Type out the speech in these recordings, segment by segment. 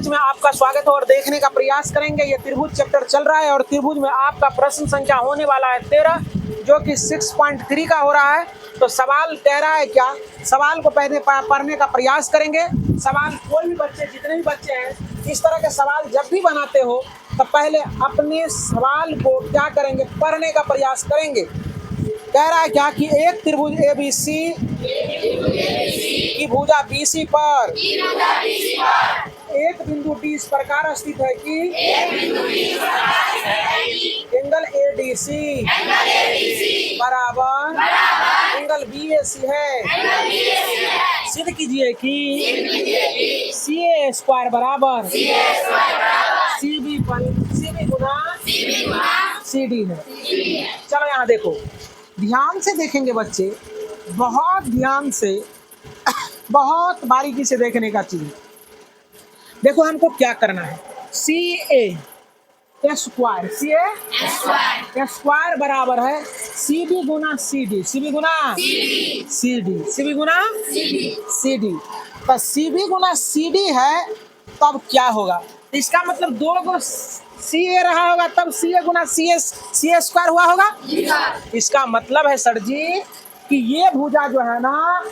Batch में आपका स्वागत है और देखने का प्रयास करेंगे। ये त्रिभुज चैप्टर चल रहा है और त्रिभुज में आपका प्रश्न संख्या होने वाला है 13, जो कि 6.3 का हो रहा है। तो सवाल कह रहा है क्या, सवाल को पहले पढ़ने का प्रयास करेंगे। सवाल कोई भी बच्चे, जितने भी बच्चे हैं, इस तरह के सवाल जब भी बनाते हो तो पहले अपने सवाल को क्या करेंगे, पढ़ने का प्रयास करेंगे। कह रहा है क्या कि एक त्रिभुज ABC की भुजा BC पर एक बिंदु D इस प्रकार स्थित है कि एंगल ADC बराबर एंगल BAC है। सिद्ध कीजिए कि CA स्क्वायर बराबर CB गुना CD है। चलो यहाँ देखो, ध्यान से देखेंगे बच्चे, बहुत ध्यान से, बहुत बारीकी से देखने का चीज। देखो हमको क्या करना है, CA स्क्वायर बराबर है CB गुना CD, CB गुना CD। तो CB गुना CD है, तब क्या होगा, इसका मतलब दो गो CA रहा होगा, तब CA गुना CA स्क्वायर हुआ होगा। इसका मतलब है सर जी कि ये भुजा जो है ना,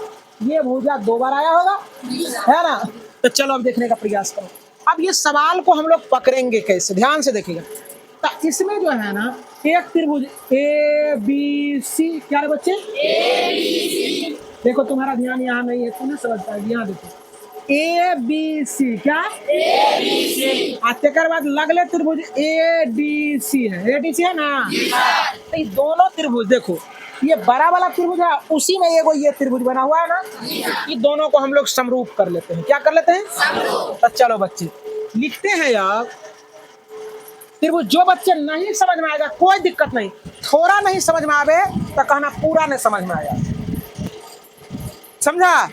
ये भुजा 2 बार आया होगा, है ना। तो चलो अब देखने का प्रयास करो। अब ये सवाल को हम लोग पकड़ेंगे कैसे, ध्यान से देखिएगा। तो इसमें जो है ना, एक त्रिभुज ABC, क्या है बच्चे, ABC। देखो तुम्हारा ध्यान यहाँ नहीं है, तुम्हें समझ पाएगी। यहाँ देखो ABC, क्या ABC। बाद लगले त्रिभुज ADC है ना। तो ये दोनों त्रिभुज देखो, ये बड़ा वाला त्रिभुज है, उसी में ये त्रिभुज बना हुआ है ना। ये दोनों को हम लोग समरूप कर लेते हैं। क्या कर लेते हैं? तो चलो बच्चे लिखते हैं यार, त्रिभुज। जो बच्चे नहीं समझ में आएगा कोई दिक्कत नहीं, थोड़ा नहीं समझ में आवे तो कहना पूरा नहीं समझ में आया, समझा।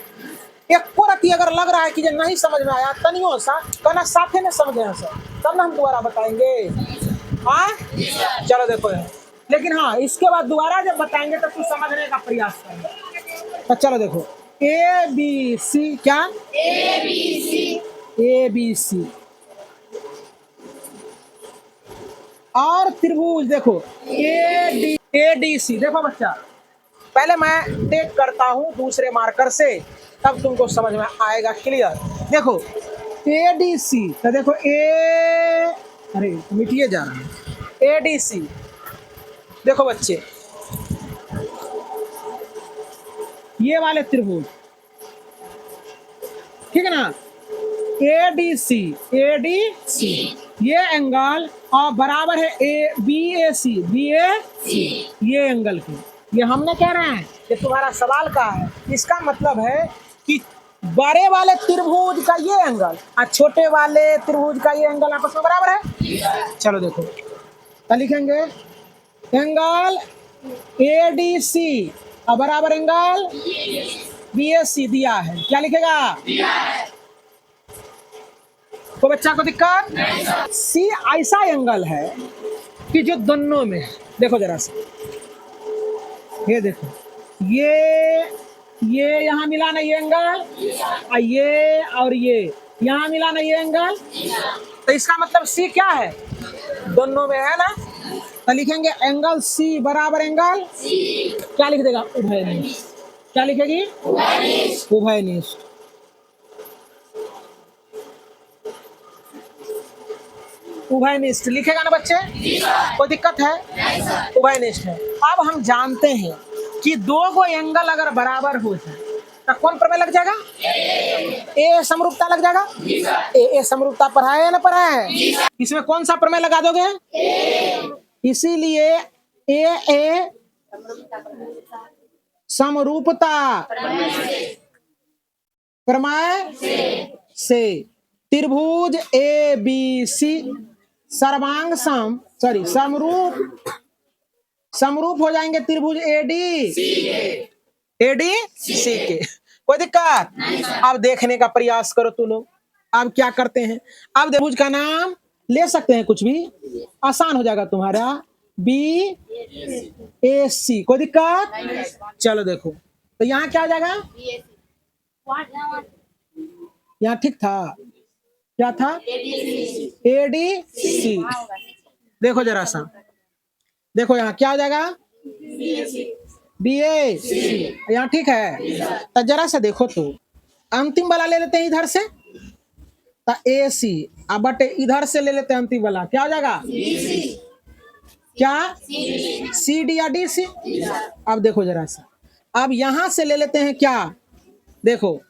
एक रति अगर लग रहा है कि नहीं समझ में आया, तनियों सा कहना साथे में समझे हैं सर, तब ना हम दोबारा बताएंगे। हाँ चलो देखो यार, लेकिन हाँ इसके बाद दोबारा जब बताएंगे तो तू समझने का प्रयास करेंगे। तो चलो देखो ABC, क्या ABC और त्रिभुज देखो ADC। देखो बच्चा, पहले मैं टेक करता हूँ दूसरे मार्कर से, तब तुमको समझ में आएगा क्लियर। देखो ADC, तो देखो अरे मिटिए जा रहा है ADC। देखो बच्चे, ये वाले त्रिभुज, ठीक है ना, ADC ये एंगल और बराबर है BAC ये एंगल की। ये हमने कह रहे हैं, ये तुम्हारा सवाल का है। इसका मतलब है कि बड़े वाले त्रिभुज का ये एंगल और छोटे वाले त्रिभुज का ये एंगल आपस में बराबर है। चलो देखो, तो लिखेंगे एंगल ADC और बराबर एंगल BAC दिया है। क्या लिखेगा? तो बच्चा को दिक्कत C ऐसा एंगल है कि जो दोनों में है। देखो जरा से, ये देखो, ये यहाँ मिला ना ये एंगल, और ये यहाँ मिला ना ये एंगल। तो इसका मतलब C क्या है, दोनों में है ना। तो लिखेंगे एंगल C बराबर एंगल क्या लिख देगा, उभयनिष्ठ। क्या लिखेगी? उभयनिष्ठ। उभयनिष्ठ लिखेगा ना बच्चे, कोई दिक्कत है? उभयनिष्ठ है। अब हम जानते हैं कि दो गो एंगल अगर बराबर हो जाए तो कौन प्रमेय लग जाएगा? ए समरूपता लग जाएगा। ए समरूपता पढ़ाए या ना पढ़ाए? इसमें कौन सा प्रमेय लगा दोगे? इसीलिए ए समरूपता प्रमेय से त्रिभुज ABC सर्वांग समरूप हो जाएंगे त्रिभुज ADC के। कोई दिक्कत? अब देखने का प्रयास करो तू लोग। अब क्या करते हैं, अब त्रिभुज का नाम ले सकते हैं, कुछ भी आसान हो जाएगा तुम्हारा, BAC। कोई दिक्कत? चलो देखो, तो यहाँ क्या हो जाएगा, यहाँ ठीक था। क्या था? ADC। देखो जरा सा, देखो यहाँ क्या हो जाएगा? BAC। यहाँ ठीक है? तो जरा सा देखो तो अंतिम वाला ले लेते हैं इधर से, तो AC। अब बट इधर से ले लेते हैं अंतिम वाला, क्या हो जाएगा? क्या? CD या DC? अब देखो जरा सा, अब यहां से ले लेते हैं क्या? देखो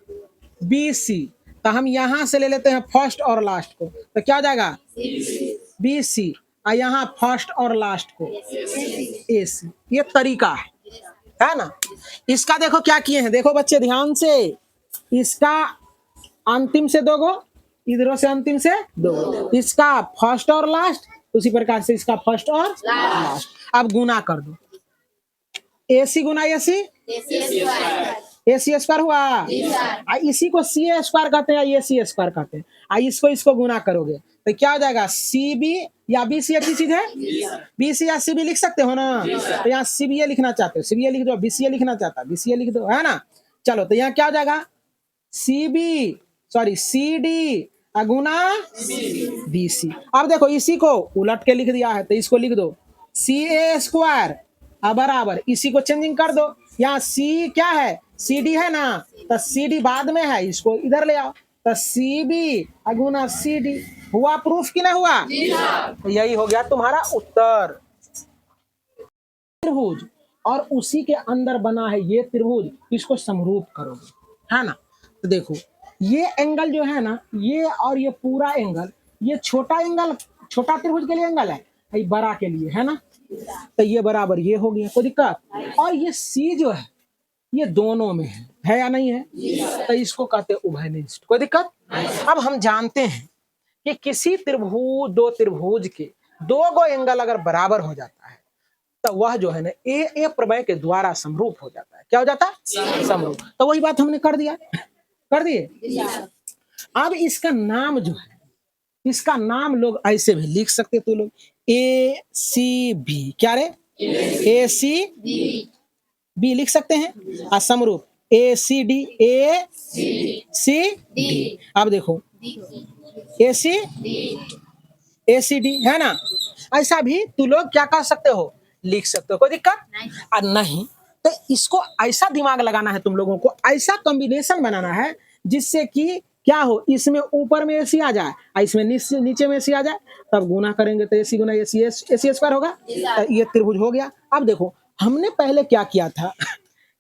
BC। तो हम यहां से ले लेते हैं फर्स्ट और लास्ट को, तो क्या हो जाएगा? BC। और यहाँ फर्स्ट और लास्ट को AC। ये तरीका है ना? इसका देखो क्या किए हैं, देखो बच्चे ध्यान से, इसका अंतिम से 2 गो, इधरों से अंतिम से 2 गो, इसका फर्स्ट और लास्ट, उसी प्रकार से इसका फर्स्ट और लास्ट। अब गुना कर दो, AC गुना AC, AC स्क्वायर हुआ। इसी को CA स्क्वायर कहते हैं या AC स्क्वायर कहते हैं। इसको गुना करोगे तो क्या हो जाएगा? CB या BC एक ही चीज है? BC या CB लिख सकते हो ना? तो यहाँ CBA लिखना चाहते हो, CBA लिख दो, BCA लिखना चाहता है, BCA लिख दो, है ना? चलो तो यहाँ क्या हो जाएगा? CD गुना BC। अब देखो इसी को उलट के लिख दिया है, तो इसको लिख दो CA स्क्वायर बराबर, इसी को चेंजिंग कर दो। यहाँ C क्या है? CD है ना? तो CD बाद में है, इसको इधर ले आओ, तो CB गुना CD। हुआ प्रूफ कि नहीं हुआ? तो यही हो गया तुम्हारा उत्तर। त्रिभुज और उसी के अंदर बना है ये त्रिभुज, इसको समरूप करोगे, है ना? तो देखो ये एंगल जो है ना, ये और ये पूरा एंगल, ये छोटा एंगल छोटा त्रिभुज के लिए एंगल है, ये बड़ा के लिए, है ना? तो ये बराबर ये हो गया, कोई दिक्कत? और ये C जो है ये दोनों में है या नहीं है? तो इसको कहते हैं उभयनिष्ठ, कोई दिक्कत? अब हम जानते हैं कि किसी त्रिभुज, 2 त्रिभुज के 2 गो एंगल अगर बराबर हो जाता है तो वह जो है ना ए प्रमेय के द्वारा समरूप हो जाता है। क्या हो जाता है? समरूप। तो वही बात हमने कर दिए। अब इसका नाम जो है, इसका नाम लोग ऐसे भी लिख सकते, तो लोग ACB, क्या रे? ACB लिख सकते हैं, समरूप ACD। अब देखो ACD है ना? ऐसा भी तू लोग क्या कर सकते हो, लिख सकते हो, कोई दिक्कत नहीं। तो इसको ऐसा दिमाग लगाना है तुम लोगों को, ऐसा कॉम्बिनेशन बनाना है जिससे कि क्या हो, इसमें ऊपर में AC आ जाए, इसमें नीचे में AC आ जाए, तब गुना करेंगे तो AC गुना AC स्क्वायर होगा। तो ये त्रिभुज हो गया। अब देखो हमने पहले क्या किया था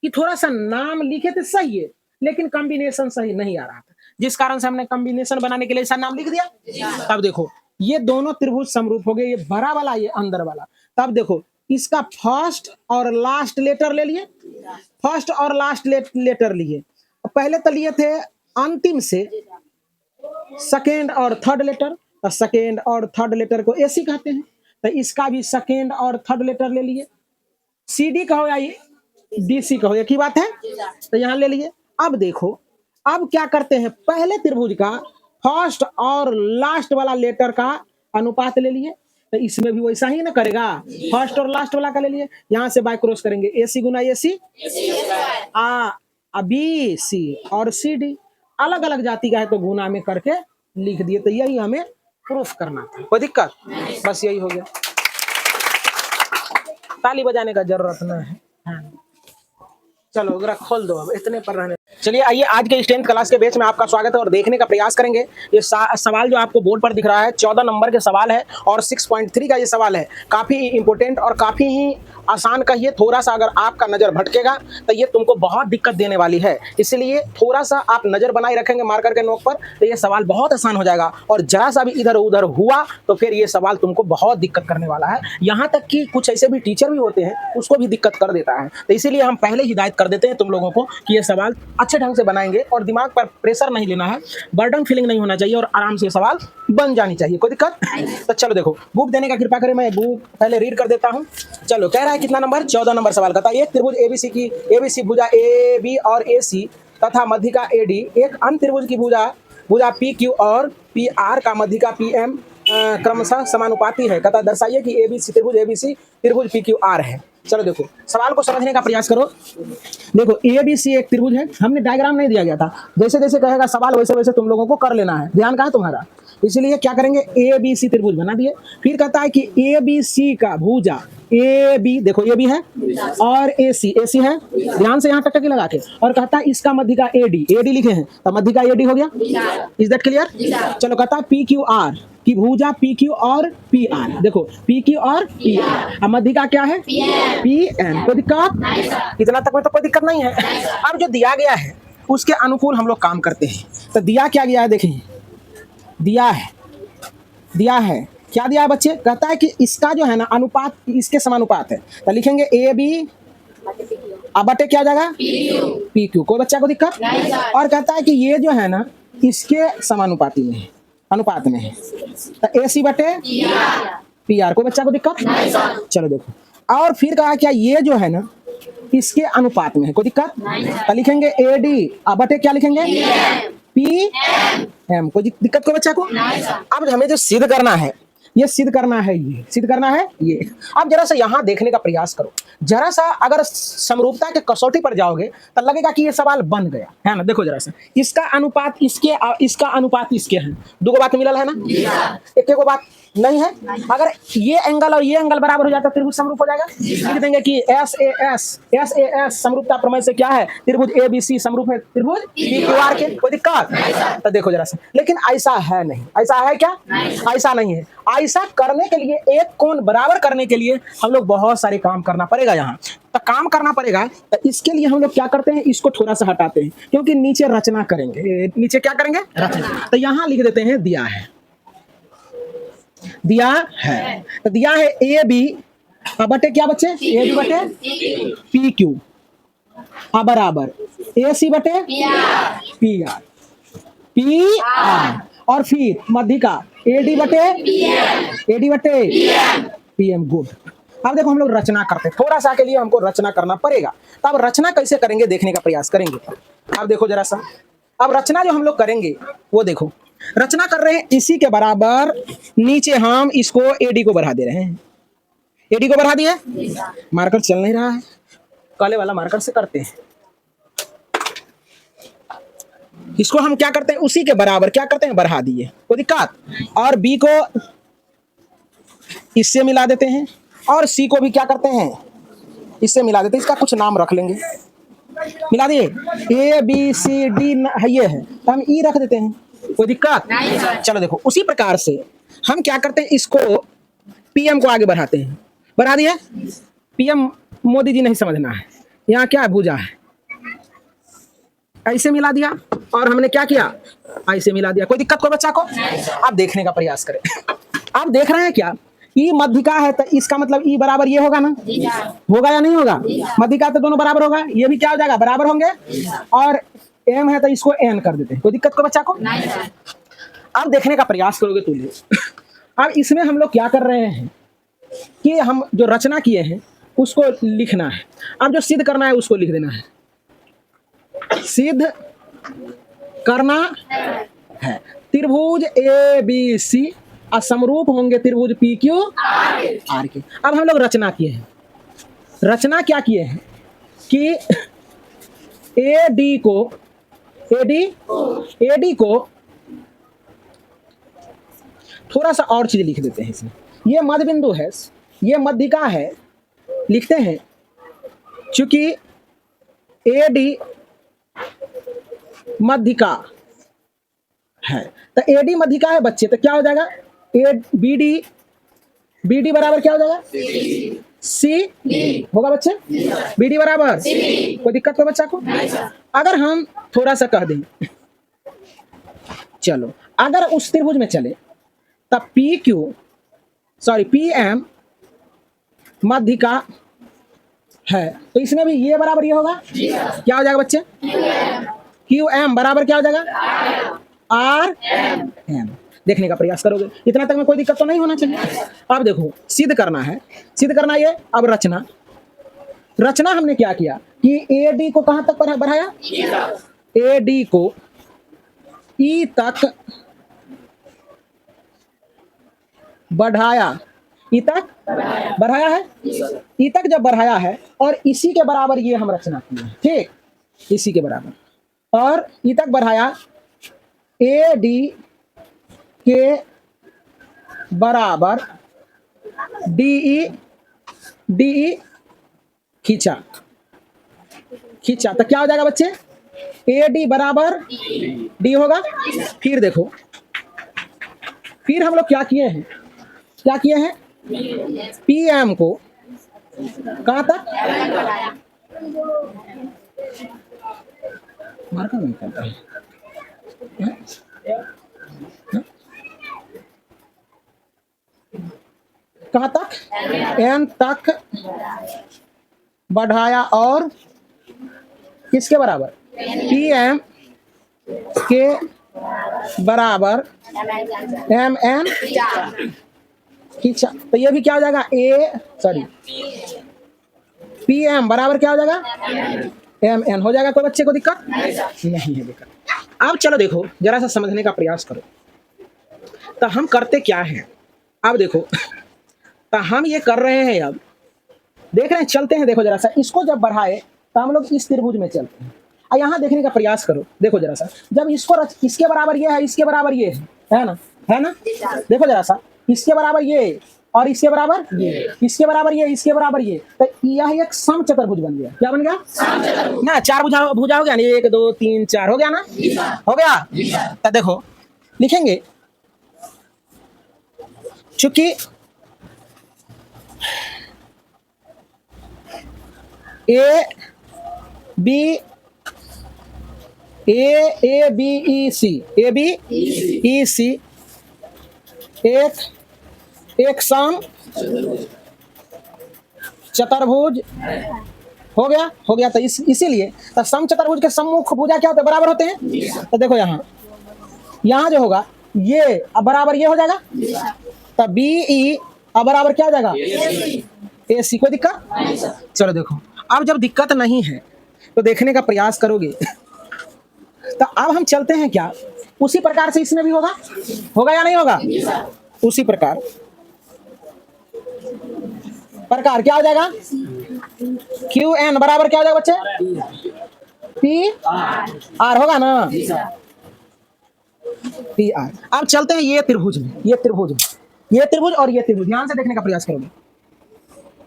कि थोड़ा सा नाम लिखे थे सही है, लेकिन कॉम्बिनेशन सही नहीं आ रहा था, जिस कारण से हमने कॉम्बिनेशन बनाने के लिए ऐसा नाम लिख दिया। तब देखो ये दोनों त्रिभुज समरूप हो गए, ये बड़ा वाला ये अंदर वाला। तब देखो इसका फर्स्ट और लास्ट लेटर ले लिए, फर्स्ट और लास्ट लेटर लिए, पहले तो लिए थे अंतिम से सेकेंड और थर्ड लेटर, तो सेकेंड और थर्ड लेटर को AC कहते हैं। तो इसका भी सेकेंड और थर्ड लेटर ले लिए, CD कहो या DC कहो एक ही बात है, तो यहाँ ले लिए। अब देखो अब क्या करते हैं, पहले त्रिभुज का फर्स्ट और लास्ट वाला लेटर का अनुपात ले लिए, तो इसमें भी वैसा ही ना करेगा, फर्स्ट और लास्ट वाला का ले लिए, यहाँ से बाय क्रॉस करेंगे AC गुना AC, BC और CD अलग अलग जाति का है तो गुना में करके लिख दिए। तो यही हमें प्रूफ करना था, कोई दिक्कत? बस यही हो गया, ताली बजाने का जरूरत नहीं है। चलो जरा खोल दो, अब इतने पर रहने। चलिए आइए आज के स्ट्रेंथ क्लास के बैच में आपका स्वागत है और देखने का प्रयास करेंगे। ये सवाल जो आपको बोर्ड पर दिख रहा है 14 नंबर के सवाल है और 6.3 का ये सवाल है, काफी इंपॉर्टेंट और काफी ही आसान कहिए। थोड़ा सा अगर आपका नजर भटकेगा तो ये तुमको बहुत दिक्कत देने वाली है, इसलिए थोड़ा सा आप नजर बनाए रखेंगे मार्कर के नोक पर तो ये सवाल बहुत आसान हो जाएगा। और जरा सा भी इधर उधर हुआ तो फिर ये सवाल तुमको बहुत दिक्कत करने वाला है। यहाँ तक कि कुछ ऐसे भी टीचर भी होते हैं उसको भी दिक्कत कर देता है, तो इसीलिए हम पहले हिदायत कर देते हैं तुम लोगों को कि ये सवाल अच्छे ढंग से बनाएंगे और दिमाग पर प्रेशर नहीं लेना है, बर्डन फीलिंग नहीं होना चाहिए और आराम से सवाल बन जानी चाहिए, कोई दिक्कत? तो चलो देखो बुक देने का कृपा करें, मैं बुक पहले रीड कर देता हूँ। चलो कह रहा है कितना नंबर, 14 नंबर सवाल का था। एक त्रिभुज ABC भुजा AB और AC तथा मध्यिका AD, एक अन्य त्रिभुज की भुजा PQ और PR का मध्यिका PM क्रमशः समानुपाती है। कथा दर्शाइए कि ABC त्रिभुज PQR है। चलो देखो सवाल को समझने का प्रयास करो। देखो ए बी सी एक त्रिभुज है, हमने डायग्राम नहीं दिया गया था, जैसे जैसे कहेगा सवाल वैसे वैसे तुम लोगों को कर लेना है, ध्यान कहाँ तुम्हारा। इसलिए क्या करेंगे, ए बी सी त्रिभुज बना दिए। फिर कहता है कि ए बी सी का भुजा ए बी, देखो ये भी है और ए सी है, ध्यान से यहाँ टक टकी लगा के, और कहता है इसका मध्य का ए डी लिखे हैं, तो मध्य का ए डी हो गया। Is that clear? चलो कहता है पी क्यू आर की भुजा पी क्यू और पी आर, देखो पी क्यू और पी आर, अब मध्य का क्या है पी एन। कोई दिक्कत? इतना तक में तो कोई दिक्कत नहीं है। अब जो दिया गया है उसके अनुकूल हम लोग काम करते हैं। तो दिया क्या गया है, देखें दिया है क्या दिया है बच्चे, कहता है कि इसका जो है ना अनुपात इसके समानुपात है, तो लिखेंगे ए बी अब बटे क्या हो जाएगा पी क्यू। कोई बच्चा को दिक्कत? और कहता है कि ये जो है ना इसके समानुपाती में है, अनुपात में है, तो ए सी बटे पी आर। कोई बच्चा को दिक्कत? चलो देखो, और फिर कहा क्या ये जो है ना इसके अनुपात में है, कोई दिक्कत? तो लिखेंगे ए डी अब बटे क्या लिखेंगे पी एम। कोई दिक्कत कोई बच्चा को? अब हमें जो सिद्ध करना है, ये सिद्ध करना है, ये सिद्ध करना है ये। अब जरा सा यहाँ देखने का प्रयास करो, जरा सा अगर समरूपता के कसौटी पर जाओगे तो लगेगा कि ये सवाल बन गया है ना। देखो जरा सा, इसका अनुपात इसके, इसका अनुपात इसके हैं, दो बात मिलल है ना, एक को बात नहीं है। अगर ये एंगल और ये एंगल बराबर हो जाता त्रिभुज समरूप हो जाएगा। लिख देंगे कि एस ए एस समरूपता प्रमेय से क्या है, त्रिभुज ए बी सी समरूप है त्रिभुज पी क्यू आर के। कोई दिक्कत? तो देखो जरा सा, लेकिन ऐसा है नहीं, ऐसा है क्या, ऐसा नहीं है। ऐसा करने के लिए, एक कोण बराबर करने के लिए हम लोग बहुत सारे काम करना पड़ेगा। यहाँ तो काम करना पड़ेगा, तो इसके लिए हम लोग क्या करते हैं, इसको थोड़ा सा हटाते हैं, क्योंकि नीचे रचना करेंगे, नीचे क्या करेंगे रचना। तो यहाँ लिख देते हैं दिया है तो दिया है ए बी बटे क्या बच्चे, ए बी बटे पी क्यू बराबर ए सी बटे पी आर, और फिर मध्य का ए डी बटे पी एम। गुड। अब देखो हम लोग रचना करते हैं, थोड़ा सा के लिए हमको रचना करना पड़ेगा। तो अब रचना कैसे करेंगे देखने का प्रयास करेंगे। अब देखो जरा सा, अब रचना जो हम लोग करेंगे वो देखो, रचना कर रहे हैं इसी के बराबर, नीचे हम इसको एडी को बढ़ा दे रहे हैं, एडी को बढ़ा दिए, मार्कर चल नहीं रहा है, काले वाला मार्कर से करते हैं। इसको हम क्या करते हैं, उसी के बराबर क्या करते हैं, बढ़ा दिए, कोई दिक्कत? और बी को इससे मिला देते हैं, और सी को भी क्या करते हैं, इससे मिला देते हैं। इसका कुछ नाम रख लेंगे, मिला दिए, ए बी सी डी है ये है, तो हम ई रख देते हैं, कोई दिक्कत? चलो देखो, उसी प्रकार से हम क्या करते हैं, इसको पीएम को आगे बढ़ाते हैं, बढ़ा दिया। पीएम मोदी जी नहीं समझना है, यहाँ क्या है भुजा है, ऐसे मिला दिया, और हमने क्या किया ऐसे मिला दिया। कोई दिक्कत कोई बच्चा को? आप देखने का प्रयास करें। आप देख रहे हैं क्या, ई मध्यिका है तो इसका मतलब ई बराबर ये होगा ना, होगा या नहीं होगा? मध्यिका तो दोनों बराबर होगा, ये भी क्या हो जाएगा बराबर होंगे, और एम है तो इसको एन कर देते हैं। कोई दिक्कत को बच्चा को? अब देखने का प्रयास करोगे तुम लोग। अब इसमें हम लोग क्या कर रहे हैं कि हम जो रचना किए हैं उसको लिखना है, अब जो सिद्ध करना है उसको लिख देना है। सिद्ध करना है त्रिभुज ए बी सी असमरूप होंगे त्रिभुज पी क्यू आर के। अब हम लोग रचना किए हैं, रचना क्या किए हैं कि ए डी को थोड़ा सा और चीज लिख देते हैं इसमें। ये मध्य बिंदु है, ये मध्यिका है, लिखते हैं चूंकि ए डी मध्यिका है, तो ए डी मध्यिका है बच्चे, तो क्या हो जाएगा ए बी डी बराबर क्या हो जाएगा सी होगा बच्चे, बी डी बराबर। कोई दिक्कत हो बच्चा को? अगर हम थोड़ा सा कह दें, चलो अगर उस त्रिभुज में चले तब पी एम मध्यिका है, तो इसमें भी ये बराबर ये होगा, क्या हो जाएगा बच्चे क्यू एम बराबर क्या हो जाएगा आर एम। देखने का प्रयास करोगे, इतना तक में कोई दिक्कत तो नहीं होना चाहिए। अब देखो सिद्ध करना है, सिद्ध करना ये। अब रचना हमने क्या किया कि ए डी को कहां तक बढ़ाया, ए डी को ई तक बढ़ाया, ई तक बढ़ाया है, ई तक जब बढ़ाया है और इसी के बराबर ये हम रचना किए हैं, ठीक, इसी के बराबर, और ई तक बढ़ाया ए डी के बराबर डी ई खींचा, तो क्या हो जाएगा बच्चे, ए डी बराबर डी होगा। फिर देखो, फिर हम लोग क्या किए हैं, पी एम को कहां तक, मार्कर नहीं करता है, कहां तक, एन तक बढ़ाया और किसके बराबर, पी एम के बराबर एम एन खींचा, तो ये भी क्या हो जाएगा, पी एम बराबर क्या हो जाएगा, एम एन हो जाएगा। कोई बच्चे को दिक्कत नहीं है दिक्कत। अब चलो देखो, जरा सा समझने का प्रयास करो, तो हम करते क्या हैं, अब देखो, तो हम ये कर रहे हैं, अब देख रहे हैं, चलते हैं, देखो जरा सा, इसको जब बढ़ाए तो हम लोग इस त्रिभुज में चलते हैं। और यहाँ देखने का प्रयास करो, देखो जरा सा, जब इसको इसके बराबर ये है, इसके बराबर ये है ना, देखो जरा सा, इसके बराबर ये और इसके बराबर ये, इसके बराबर ये, इसके बराबर ये, तो यह एक समचतुर्भुज बन गया। क्या बन गया, ना, चार भुजा हो गया, 1 2 3 4 हो गया ना, हो गया। तो देखो लिखेंगे, चूंकि ए बी ई सी एक सम चतुर्भुज हो गया। तो इसीलिए तो सम चतुर्भुज के सम्मुख भुजा क्या होते हैं, बराबर होते हैं। तो देखो यहाँ जो होगा ये अब बराबर ये हो जाएगा, तो बी ई अब बराबर क्या हो जाएगा, ए सी। कोई दिक्कत, चलो देखो, अब जब दिक्कत नहीं है तो देखने का प्रयास करोगे, तो अब हम चलते हैं क्या, उसी प्रकार से इसमें भी होगा या नहीं होगा, उसी प्रकार क्या हो जाएगा, क्यू एन बराबर क्या हो जाएगा बच्चे, पी आर होगा ना, पी आर। अब चलते हैं ये त्रिभुज में, ये त्रिभुज और ये त्रिभुज, ध्यान से देखने का प्रयास करोगे,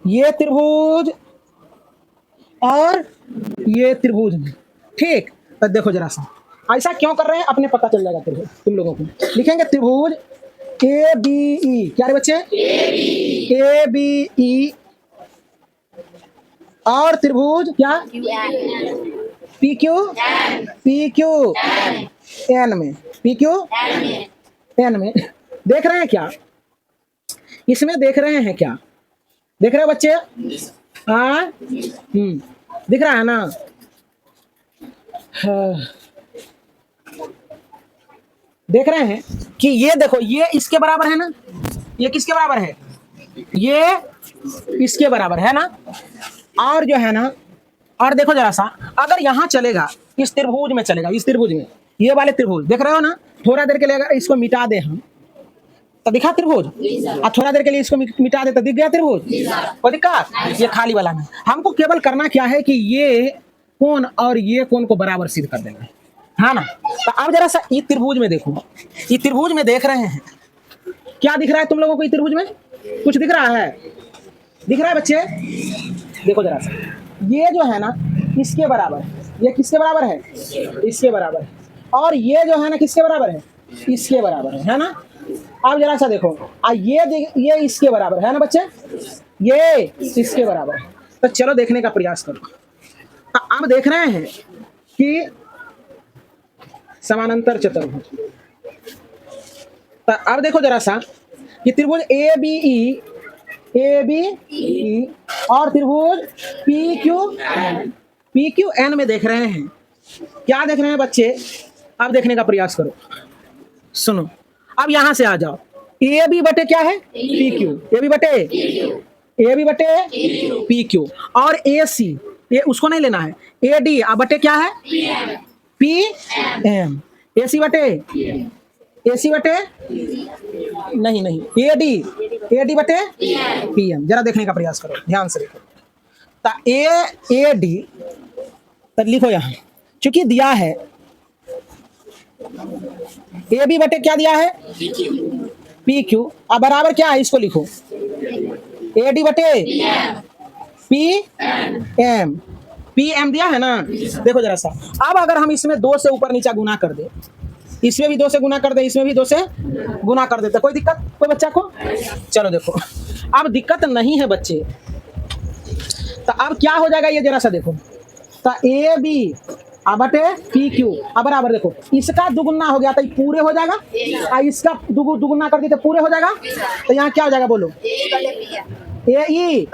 ये त्रिभुज और ये त्रिभुज में, ठीक। तो देखो जरा सा, ऐसा क्यों कर रहे हैं, अपने पता चल जाएगा त्रिभुज, तुम लोगों को लिखेंगे त्रिभुज ए बी ई, क्या रे बच्चे, ए बी ई, और त्रिभुज क्या, पी क्यू एन में, देख रहे हैं क्या, इसमें देख रहे हैं क्या, देख रहे हो बच्चे, हाँ, दिख रहा है ना, देख रहे हैं कि ये देखो, ये इसके बराबर है ना, ये किसके बराबर है, ये इसके बराबर है ना, और जो है ना, और देखो जरा सा, अगर यहाँ चलेगा, इस त्रिभुज में चलेगा, इस त्रिभुज में, ये वाले त्रिभुज देख रहे हो ना, थोड़ा देर के लिए अगर इसको मिटा दे हम, तो दिखा त्रिभुज, और थोड़ा देर के लिए इसको मिटा दे तो दिख गया त्रिभुज, कोई दिक्कत, ये खाली वाला में हमको केवल करना क्या है कि ये कोण और ये कोण को बराबर सिद्ध कर देना है, हाँ ना। तो अब जरा सा इस त्रिभुज में देखो, इस त्रिभुज में देख रहे हैं, क्या दिख रहा है तुम लोगों को, इस त्रिभुज में कुछ दिख रहा है, बच्चे, देखो जरा सा, ये जो है ना इसके बराबर है, ये किसके बराबर है, इसके बराबर है, और ये जो है ना किसके बराबर है, इसके बराबर है ना। अब जरा सा देखो, ये इसके बराबर है ना बच्चे, ये इसके बराबर है। तो चलो देखने का प्रयास करो, तो अब देख रहे हैं कि समानांतर चतुर्भुज, तो अब देखो जरा सा कि त्रिभुज ए बी ई और त्रिभुज पी क्यू एन में देख रहे हैं, क्या देख रहे हैं बच्चे, अब देखने का प्रयास करो, सुनो, अब यहां से आ जाओ, ए बी बटे क्या है, पी क्यू, ए बी बटे पी क्यू, और ए सी, ये उसको नहीं लेना है, ए डी अब बटे क्या है, पी एम, ए सी बटे नहीं, ए डी AD बटे PM। जरा देखने का प्रयास करो, ध्यान से देखो। तो AD तो लिखो यहाँ, चूंकि दिया है AB बटे क्या दिया है PQ, अब बराबर क्या है, इसको लिखो AD बटे PM दिया है ना। देखो जरा सा, अब अगर हम इसमें 2 से ऊपर नीचे गुना कर दे, इसमें भी 2 से गुना कर दे, इसमें भी 2 से गुना कर दे, तो कोई दिक्कत कोई बच्चा को? चलो देखो, अब दिक्कत नहीं है बच्चे। तो अब क्या हो जाएगा ये जरा सा देखो, तो AB बटे PQ अब बराबर देखो, इसका दुगुना हो गया तो ये पूरे हो जाएगा, और इसका दुगुना कर दिए तो पूरे हो जाएगा। तो यहाँ क्या हो जाएगा बोलो, AE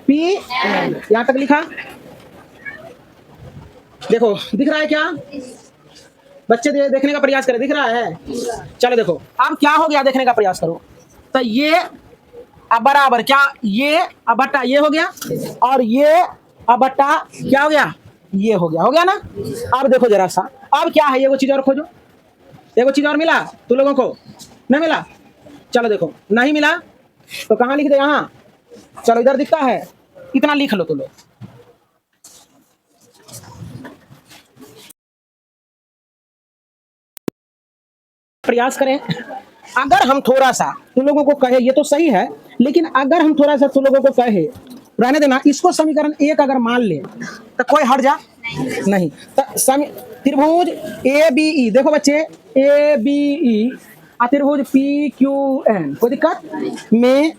PM। यहाँ तक लिखा, देखो दिख रहा है क्या बच्चे? देखने का प्रयास करें, दिख रहा है? चलो देखो अब क्या हो गया, देखने का प्रयास करो। तो ये अब बराबर क्या, ये अब बट्टा ये हो गया, और ये अब बट्टा क्या हो गया, ये हो गया ना। अब देखो जरा सा, अब क्या है, ये वो चीज और खोजो, ये वो चीज और मिला तुम लोगों को? नहीं मिला? चलो देखो, नहीं मिला तो कहाँ लिख दे, यहाँ। चलो इधर दिखता है, इतना लिख लो तुम लोग। प्रयास करें, अगर हम थोड़ा सा तुम लोगों को कहे, ये तो सही है, लेकिन अगर हम थोड़ा सा तुम लोगों को कहे, रहने देना, इसको समीकरण 1 अगर मान ले तो कोई हट जा नहीं। तो त्रिभुज ABE, देखो बच्चे ABE त्रिभुज PQN, कोई दिक्कत में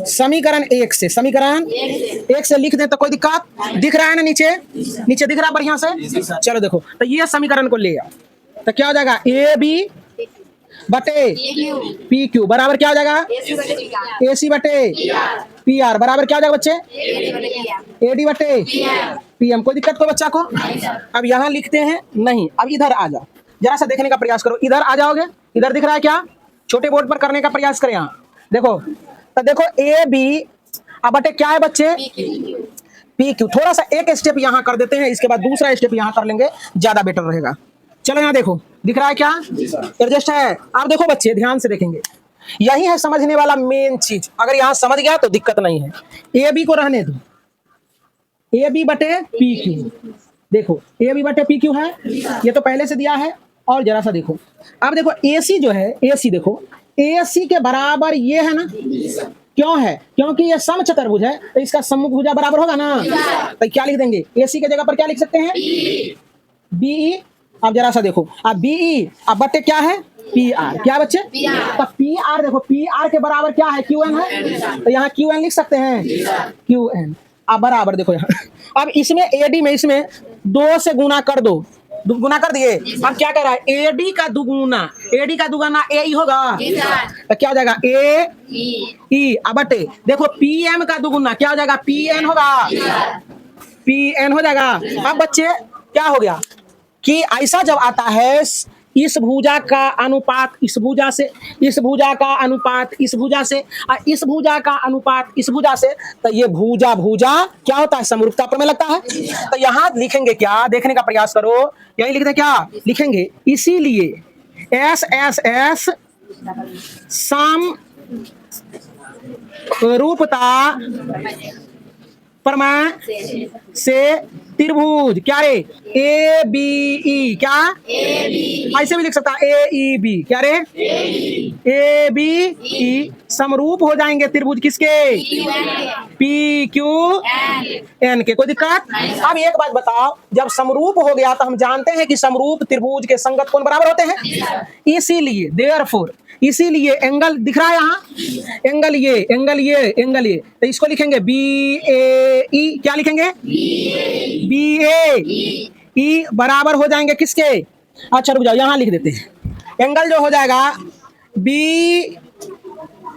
समीकरण 1 से, समीकरण 1 से लिख दे तो कोई दिक्कत? दिख रहा है ना, नीचे दिख रहा है बढ़िया से। चलो देखो, तो ये समीकरण को ले आओ, तो क्या हो जाएगा, AB बटे PQ बराबर क्या हो जाएगा, AC बटे PR बराबर क्या हो जाएगा बच्चे, AD बटे PM। कोई दिक्कत कोई बच्चा को? अब यहाँ लिखते हैं नहीं, अब इधर आ जाओ, जरा सा देखने का प्रयास करो, इधर आ जाओगे, इधर दिख रहा है क्या, छोटे बोर्ड पर करने का प्रयास करें। यहाँ देखो, तो देखो AB अब बटे क्या है बच्चे, PQ। थोड़ा सा एक स्टेप यहाँ कर देते हैं, इसके बाद दूसरा स्टेप यहाँ कर लेंगे, ज्यादा बेटर रहेगा। चलो यहाँ देखो, दिख रहा है क्या, एडजस्ट है। अब देखो बच्चे ध्यान से देखेंगे, यही है समझने वाला मेन चीज। अगर यहाँ समझ गया तो दिक्कत नहीं है। AB को रहने दो, AB बटे PQ, देखो AB बटे PQ है, ये तो पहले से दिया है। और जरा सा देखो, अब देखो AC जो है, AC देखो, AC के बराबर ये है ना, क्यों है, क्योंकि ये समचतुर्भुज है, तो इसका सम्मुख भुजा बराबर होगा ना। तो क्या लिख देंगे, AC के जगह पर क्या लिख सकते हैं, BE। अब जरा सा देखो, अब BE अब बटे क्या है, PR, क्या बच्चे, तो PR देखो, PR के बराबर क्या है, QN है, तो यहाँ QN लिख सकते हैं, QN। अब बराबर देखो यहाँ, अब इसमें AD में इसमें 2 से गुना कर दो, गुना कर दिए। अब क्या कर रहा है, AD का दुगुना AE होगा, तो क्या हो जाएगा, AE अब बटे देखो PM का दुगुना क्या हो जाएगा, PN होगा, PN हो जाएगा। अब बच्चे क्या हो गया कि ऐसा जब आता है, इस भुजा का अनुपात इस भुजा से, इस भुजा का अनुपात इस भुजा से, और इस भुजा का अनुपात इस भुजा से, तो ये भुजा क्या होता है, समरूपता प्रमेय लगता है। तो यहाँ लिखेंगे क्या, देखने का प्रयास करो, यही लिखते क्या लिखेंगे, इसीलिए S समरूपता प्रमेय से त्रिभुज क्या रे, ABE, क्या ऐसे भी लिख सकता है, AEB, क्या रे, ABE समरूप हो जाएंगे त्रिभुज किसके, PQN के। कोई दिक्कत? अब एक बात बताओ, जब समरूप हो गया तो हम जानते हैं कि समरूप त्रिभुज के संगत कोण बराबर होते हैं, इसीलिए देयरफॉर, इसीलिए एंगल दिख रहा है यहाँ, एंगल ये, तो इसको लिखेंगे BAE, क्या लिखेंगे, BAE बराबर हो जाएंगे किसके, अच्छा रुक जाओ यहाँ लिख देते हैं, एंगल जो हो जाएगा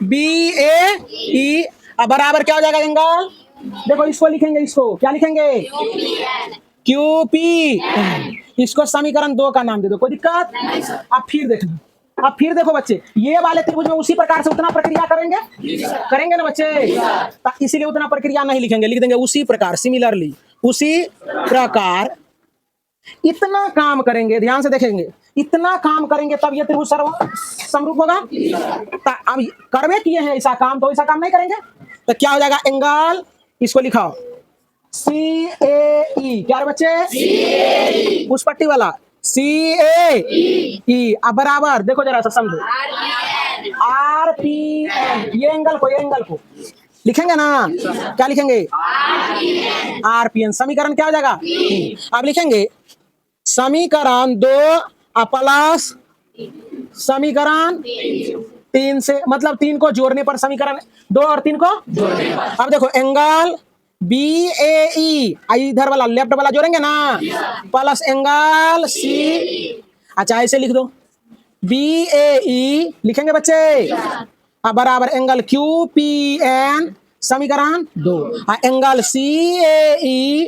BAE अब बराबर क्या हो जाएगा एंगल, देखो इसको लिखेंगे, इसको क्या लिखेंगे, QP। इसको समीकरण 2 का नाम दे दो, कोई दिक्कत। अब फिर देखना, अब फिर देखो बच्चे, ये वाले त्रिभुज में उसी प्रकार से उतना प्रक्रिया करेंगे ना बच्चे, तो इसीलिए उतना प्रक्रिया नहीं लिखेंगे, लिख देंगे उसी प्रकार, सिमिलरली उसी प्रकार इतना काम करेंगे। ध्यान से देखेंगे, इतना काम करेंगे तब ये त्रिभुज समरूप होगा। अब करवे किए हैं ऐसा काम, तो ऐसा काम नहीं करेंगे तो क्या हो जाएगा? एंगल, इसको लिखाओ CAE, क्या रे बच्चे? उस पट्टी वाला CAE। अब बराबर देखो जरा सा समझो, RPN। ये एंगल को लिखेंगे ना, क्या लिखेंगे? RPN। समीकरण क्या हो जाएगा? अब लिखेंगे समीकरण 2 प्लस समीकरण 3 से, मतलब 3 को जोड़ने पर समीकरण 2 और 3 को जोड़ने पर। अब देखो एंगल BAE, इधर वाला लेफ्ट वाला जोड़ेंगे ना, प्लस एंगल C। अच्छा ऐसे लिख दो, BAE लिखेंगे बच्चे, अब बराबर एंगल QPN समीकरण 2, एंगल CAE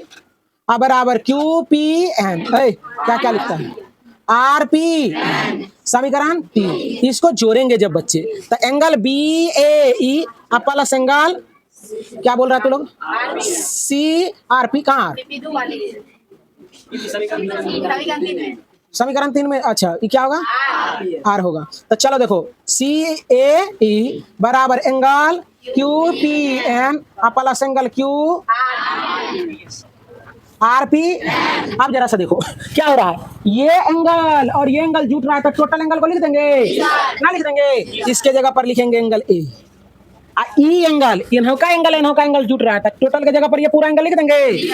अब बराबर QPN। क्या क्या लिखता है? RP समीकरण 3। इसको जोड़ेंगे जब बच्चे तो एंगल BAE अब प्लस एंगल, क्या बोल रहा है तू लोग? CRP कहाँ? समीकरण 3 में। अच्छा ये क्या होगा? R होगा। तो चलो देखो CAE बराबर angle QPN plus angle QRP। अब जरा सा देखो क्या हो रहा है, ये एंगल और ये एंगल जुट रहा है तो टोटल एंगल को लिख देंगे ना, लिख देंगे। इसके जगह पर लिखेंगे एंगल E। ई एंगल, इन्हों का एंगल जुट रहा है तो टोटल के जगह पर ये पूरा एंगल लिख देंगे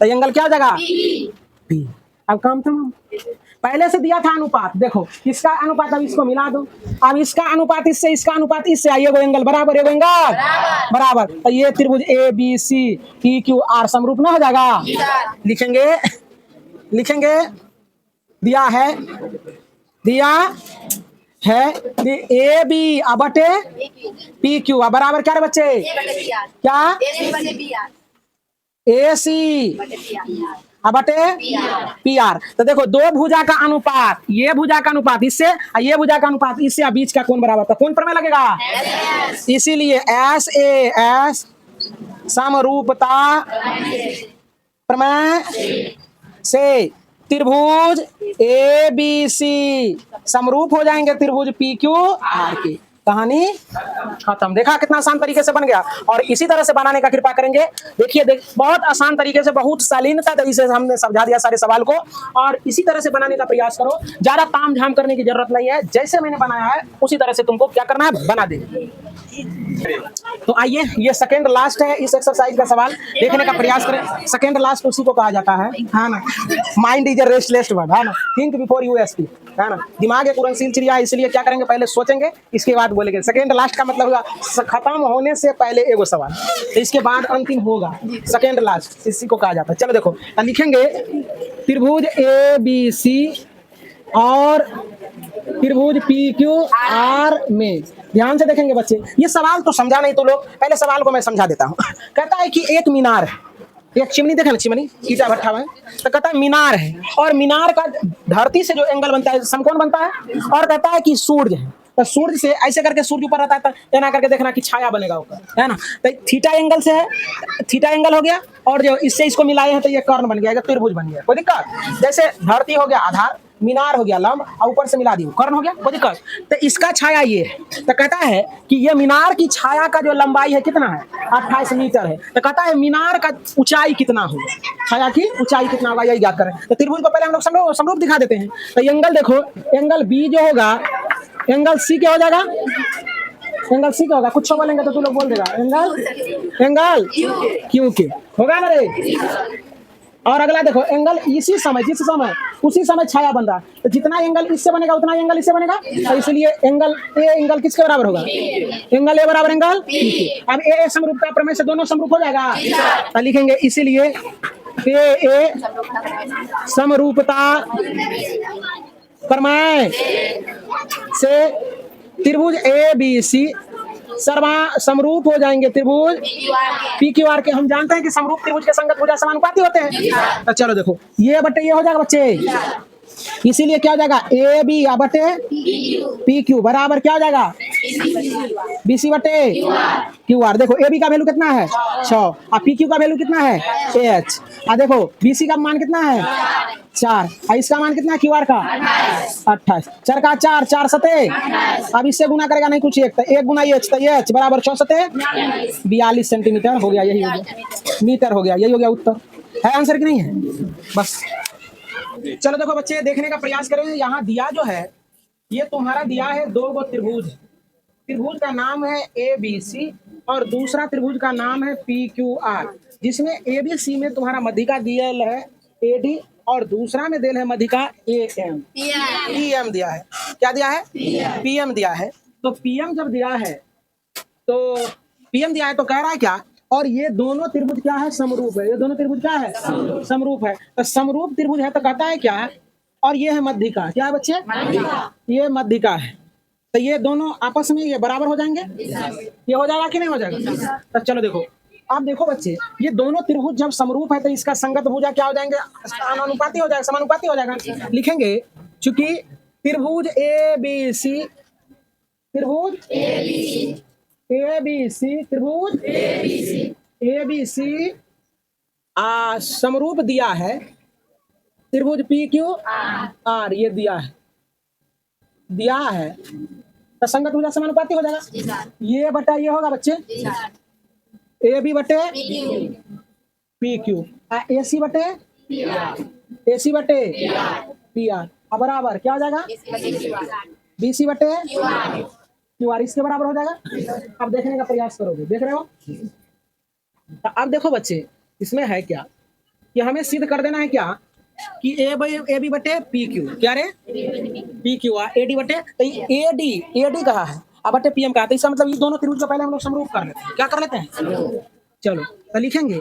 तो एंगल क्या हो जाएगा? P। अब काम तमाम। पहले से दिया था अनुपात, देखो इसका अनुपात अब इसको मिला दो, अब इसका अनुपात इससे, इसका अनुपात इससे, आइए वो एंगल बराबर, ये एंगल बराबर। तो ये त्रिभुज ABCPQR समरूप ना हो जाएगा? लिखेंगे दिया है AB बटे PQ बराबर क्या रे बच्चे? क्या? AC बटे PR। तो देखो दो भुजा का अनुपात, ये भुजा का अनुपात इससे, ये भुजा का अनुपात इससे, बीच का कोण बराबर, तो कौन प्रमेय लगेगा? इसीलिए SAS समरूपता प्रमेय से त्रिभुज ABC समरूप हो जाएंगे त्रिभुज PQR के। कहानी खत्म। देखा कितना आसान तरीके से बन गया। और इसी तरह से बनाने का कृपा करेंगे। देखिए बहुत आसान तरीके से, बहुत शालीनता तरीके से हमने समझा दिया सारे सवाल को, और इसी तरह से बनाने का प्रयास करो। ज्यादा ताम झाम करने की जरूरत नहीं है, जैसे मैंने बनाया है उसी तरह से तुमको क्या करना है, बना दे। तो आइए, ये सेकेंड लास्ट है इस एक्सरसाइज का सवाल, देखने का प्रयास करें। सेकेंड लास्ट उसी को कहा जाता है ना। Mind is a restless word, है ना। थिंक बिफोर यू स्पीक, है ना। दिमाग एक उड़नशील चिड़िया, इसलिए क्या करेंगे, पहले सोचेंगे इसके बाद बोलेंगे। सेकेंड लास्ट का मतलब होगा खत्म होने से पहले एगो सवाल, तो इसके बाद अंतिम होगा सेकेंड लास्ट, इसी को कहा जाता है। चलो देखो, लिखेंगे त्रिभुज ABC और त्रिभुज PQR में। ध्यान से देखेंगे बच्चे, ये सवाल तो समझा नहीं तो लोग, पहले सवाल को मैं समझा देता हूँ। कहता है कि एक मीनार है, एक चिमनी, देखे ना चिमनी, ईटा भट्ठा है, तो कहता है मीनार है, और मीनार का धरती से जो एंगल बनता है समकोण बनता है, और कहता है कि सूर्य है, तो सूर्य से ऐसे करके सूर्य ऊपर रहता है, तो ऐना करके देखना कि छाया बनेगा ऊपर, है ना। तो थीटा एंगल से है, थीटा एंगल हो गया, और जो इससे इसको मिलाए हैं तो ये कर्ण बन गया, त्रिभुज बन गया, कोई दिक्कत। जैसे धरती हो गया आधार, मीनार हो गया लंब, और ऊपर से मिला दी कर्ण हो गया, कोई दिक्कत। तो इसका छाया ये है, तो कहता है कि ये मीनार की छाया का जो लंबाई है कितना है, 28 मीटर है। तो कहता है मीनार का ऊंचाई कितना होगा, छाया की ऊंचाई कितना होगा, यही ज्ञात करें। तो त्रिभुज को पहले हम लोग समरूप दिखा देते हैं। तो एंगल देखो, एंगल B जो होगा, एंगल C क्या हो जाएगा, एंगल C क्या होगा, कुछ बोलेंगे तो तू लोग बोल देगा, एंगल Q के होगा ना रे। और अगला देखो, एंगल इसी समय, जिस समय उसी समय छाया बन रहा है, तो जितना एंगल इससे बनेगा उतना एंगल इससे बनेगा, तो इसलिए एंगल A एंगल किसके बराबर होगा, एंगल A बराबर एंगल B। अब A समरूपता प्रमेय से दोनों समरूप हो जाएगा, तो लिखेंगे इसीलिए A समरूपता प्रमेय से त्रिभुज ABC समरूप हो जाएंगे त्रिभुज PQR के। हम जानते हैं कि समरूप त्रिभुज के संगत भुजा समानुपाती होते हैं। तो चलो देखो, ये बटे ये हो जाएगा बच्चे, इसीलिए क्या हो जाएगा, AB बटे PQ बराबर क्या हो जाएगा, BC बटे QR। देखो AB का वैल्यू कितना है 6, और PQ का वैल्यू कितना है H। देखो बीसी का मान कितना है 4, और इसका मान कितना है क्यूआर का 28, 4 का 4, 4 सते, अब इससे गुना करेगा नहीं कुछ, एक तो 1 गुना एच, तो एच बराबर 4 सते 42 सेंटीमीटर हो गया, यही हो गया मीटर, हो गया, यही हो गया उत्तर। है आंसर कि नहीं है? बस चलो देखो बच्चे, देखने का प्रयास करें। यहाँ दिया जो है, ये तुम्हारा दिया है 2 गो त्रिभुज, त्रिभुज का नाम है ए बी सी और दूसरा त्रिभुज का नाम है पी क्यू आर, जिसमें ए बी सी में तुम्हारा मध्यिका दियल है ए डी और दूसरा में दिल है मध्यिका ए एम, पी एम दिया है। क्या दिया है? पी एम दिया है। तो पीएम जब दिया है तो पीएम दिया है तो कह रहा है क्या, और ये दोनों त्रिभुज क्या है? समरूप है। ये दोनों त्रिभुज क्या है? समरूप है। तो समरूप त्रिभुज है तो कहता है क्या, और ये है मध्यिका। क्या है बच्चे? ये मध्यिका है। तो ये दोनों आपस में ये बराबर हो जाएंगे, ये हो जाएगा कि नहीं हो जाएगा? तो चलो देखो, अब देखो बच्चे, ये दोनों त्रिभुज जब समरूप है तो इसका संगत भुजा क्या हो जाएंगे? अनुपाती हो जाएगा, समानुपाती हो जाएगा। लिखेंगे चूंकि त्रिभुज ए बी सी, त्रिभुज ए बी सी, त्रिभुज ए बी सी समरूप दिया है, त्रिभुज पी क्यू आर ये दिया है तो संगत भुजा समानुपाती हो जाएगा। ये बटा ये होगा बच्चे, ए बी बटे पी क्यू, ए सी बटे पी आर, अब बराबर क्या हो जाएगा? बी सी बटे क्यू आर, इसके बराबर हो जाएगा। अब देखने का प्रयास करोगे, देख रहे हो? तो अब देखो बच्चे, इसमें है क्या कि हमें सिद्ध कर देना है क्या कि ए बी बटे पी क्यू, क्या रे? P Q R, A D बटे, तो ए डी कहा है अब बटे पी एम कहा, तो इसका मतलब ये दोनों त्रिभुज को पहले हम लोग समरूप कर लेते हैं। क्या कर लेते हैं? चलो तो लिखेंगे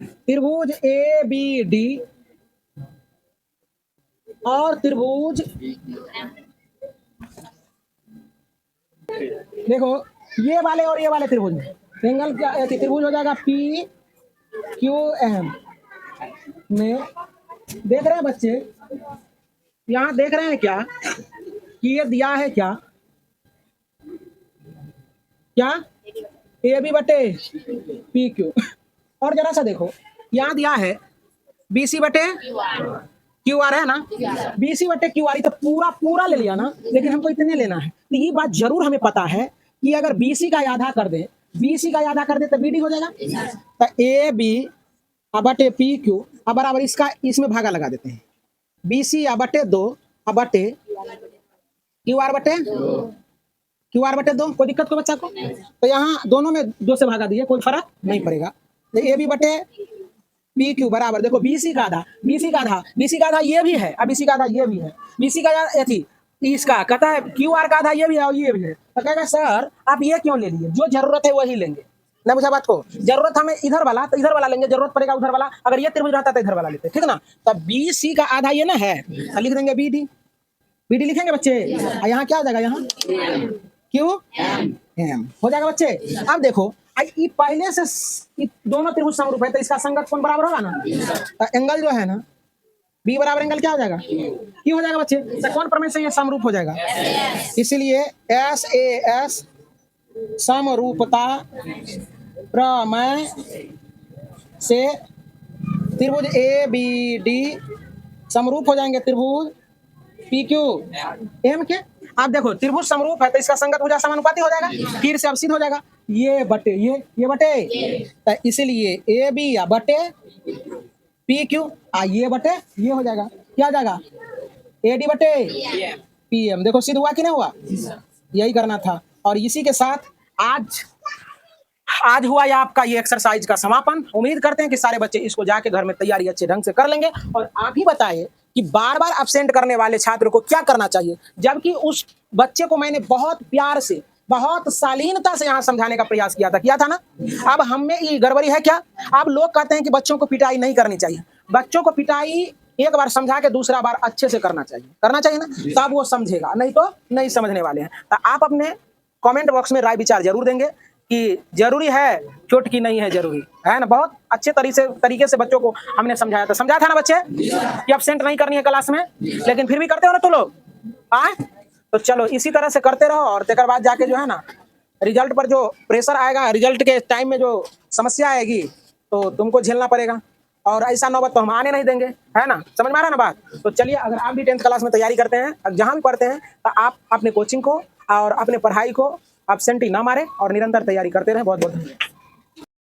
त्रिभुज ए बी डी और त्रिभुज, देखो ये वाले और ये वाले त्रिभुज में एंगल क्या, त्रिभुज हो जाएगा पी क्यू एम में। देख रहे हैं बच्चे, यहाँ देख रहे हैं क्या कि ये दिया है क्या ए बी बटे पी क्यू, और जरा सा देखो यहाँ दिया है बी सी बटे क्यू आर, है ना? बी सी बटे क्यू आर, तो पूरा ले लिया ना, लेकिन हमको इतने लेना है। तो ये बात जरूर हमें पता है कि अगर बी सी का आधा कर दे, तो बी डी हो जाएगा। तो ए बी बटे पी क्यू अब बराबर इसका इसमें भागा लगा देते हैं, बी सी बटे 2 बटे क्यू आर बटे 2। कोई दिक्कत को बच्चा को? तो यहाँ दोनों में 2 से भागा दिए, कोई फर्क नहीं पड़ेगा। तो ए बी बटे पी क्यू बराबर, देखो बी सी का आधा ये भी है, अब बी सी का आधा ये भी है, बी सी का थी इसका कहता है क्यू आर का आधा ये भी है और ये भी है। तो कहेगा सर आप ये क्यों ले लिए? जो जरूरत है वही लेंगे ना, बुझा बात को? जरूरत हमें इधर वाला तो इधर वाला लेंगे, जरूरत पड़ेगा उधर वाला, अगर ये त्रिभुज रहता तो इधर वाला लेते, ठीक ना? तो बी सी का आधा ये ना है, तो लिख देंगे बी डी लिखेंगे बच्चे। यहाँ क्या हो जाएगा? यहाँ क्यू एम हो जाएगा बच्चे। अब देखो ये पहले से दोनों त्रिभुज समरूप है तो इसका संगत कोण बराबर होगा ना, तो एंगल जो है ना बी बराबर एंगल क्या हो जाएगा? क्यू हो जाएगा बच्चे। तो कौन प्रमेय से ये समरूप हो जाएगा? इसीलिए एस ए एस समरूपता प्रमेय से त्रिभुज ए बी डी समरूप हो जाएंगे, त्रिभुज पी क्यू एम के। आप देखो त्रिभुज समरूप है तो इसका संगत भुजा समानुपाती हो जाएगा, फिर से अब सिद्ध हो जाएगा ये बटे ये बटे, तो इसीलिए ए बी या बटे पी क्यू ये बटे ये हो जाएगा। क्या हो जाएगा? ए डी बटे पी एम। देखो सिद्ध हुआ कि नहीं हुआ? यही करना था। और इसी के साथ आज हुआ या आपका ये एक्सरसाइज का समापन। उम्मीद करते हैं कि सारे बच्चे इसको जाके घर में तैयारी अच्छे ढंग से कर लेंगे। और आप ही बताइए कि बार बार एब्सेंट करने वाले छात्र को क्या करना चाहिए, जबकि उस बच्चे को मैंने बहुत प्यार से बहुत शालीनता से यहाँ समझाने का प्रयास किया था ना। अब हम में ये गड़बड़ी है क्या? अब लोग कहते हैं कि बच्चों को पिटाई नहीं करनी चाहिए। बच्चों को पिटाई एक बार समझा के दूसरा बार अच्छे से करना चाहिए ना, तब वो समझेगा, नहीं तो नहीं समझने वाले हैं। तो आप अपने कमेंट बॉक्स में राय विचार जरूर देंगे कि जरूरी है चोट की नहीं है जरूरी है ना। बहुत अच्छे तरीके से बच्चों को हमने समझाया था ना बच्चे कि एब्सेंट नहीं करनी है क्लास में, लेकिन फिर भी करते हो ना तो लोग तो चलो इसी तरह से करते रहो। और तेकर बाद जाके जो है ना रिजल्ट पर जो प्रेशर आएगा, रिजल्ट के टाइम में जो समस्या आएगी तो तुमको झेलना पड़ेगा। और ऐसा नौबत तो हम आने नहीं देंगे, है ना। समझ में आ रहा ना बात। तो चलिए, अगर आप भी 10th क्लास में तैयारी करते हैं, जहाँ भी पढ़ते हैं, तो आप अपने कोचिंग को और अपने पढ़ाई को एब्सेंटी ना मारें और निरंतर तैयारी करते रहें। बहुत बहुत धन्यवाद।